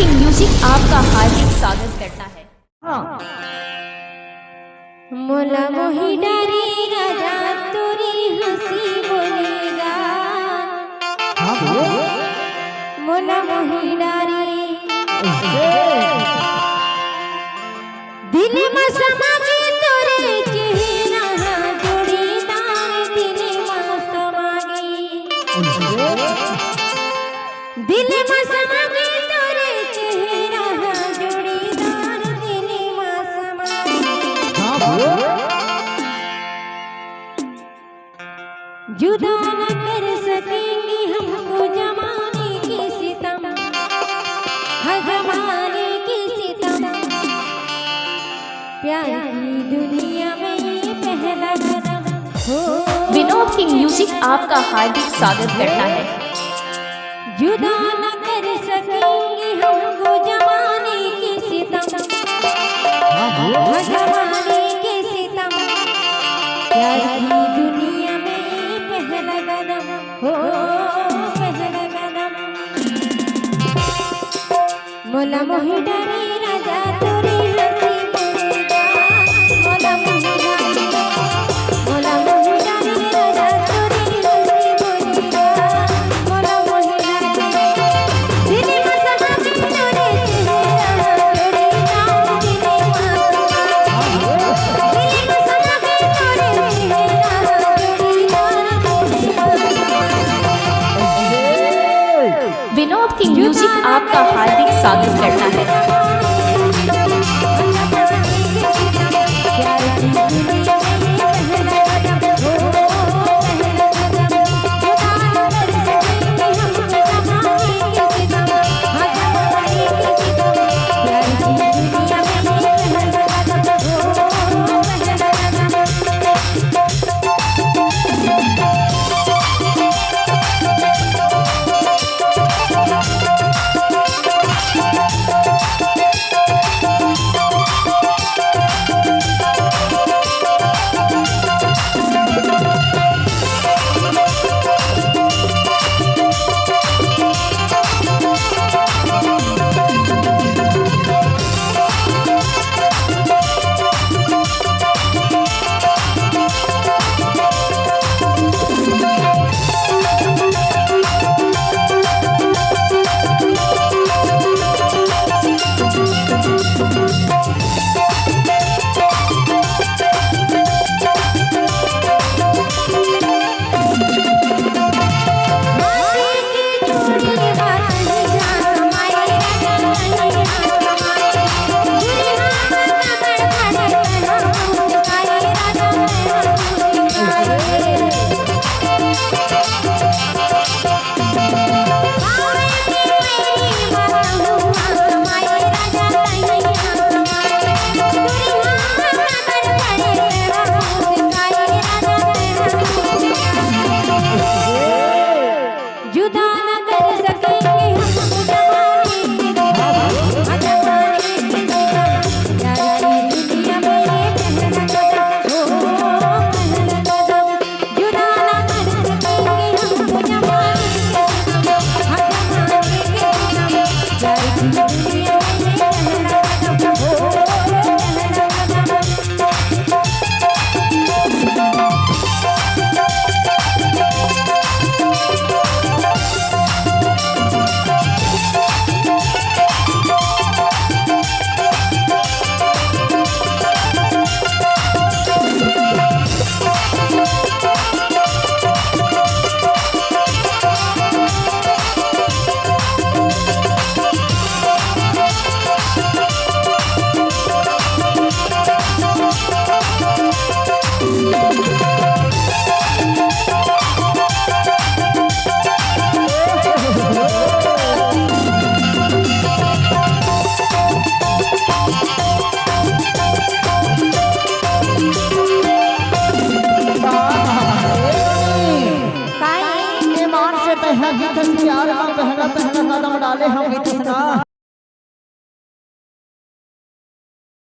King music आपका हार्दिक स्वागत करता है। मोला मोही डारे राजा तोरी हंसी बोलेगा। मोला मोही डारे दिल में समा के तोरे चेहरा जोड़ीदार दिल में समा गई। दिल में समा के तोरे चेहरा जोड़ीदार दिल में समा गई। जुदा न कर सकेंगे हमको जमाने की सितम, हाँ जमाने की सितम। प्यार की दुनिया में ये पहला कदम हो। विनोद किंग म्यूजिक आपका हार्दिक स्वागत करता है। जुदा न कर सकेंगे हमको जमाने की सितम, हाँ जमाने की सितम। प्यार की दुनिया में ये पहला कदम हो, पहला कदम। मोला मोही डारे राजा तोरे हंसी बोलेगा। मोला मोही डारे, मोला मोही डारे राजा तोरे हंसी बोलेगा। मोला मोही डारे दिल में समा के तोरे चेहरा जोड़ीदार दिल में समा गई। दिल में समा के तोरे चेहरा जोड़ीदार विनोद किंग म्यूजिक आपका हार्दिक स्वागत करता है।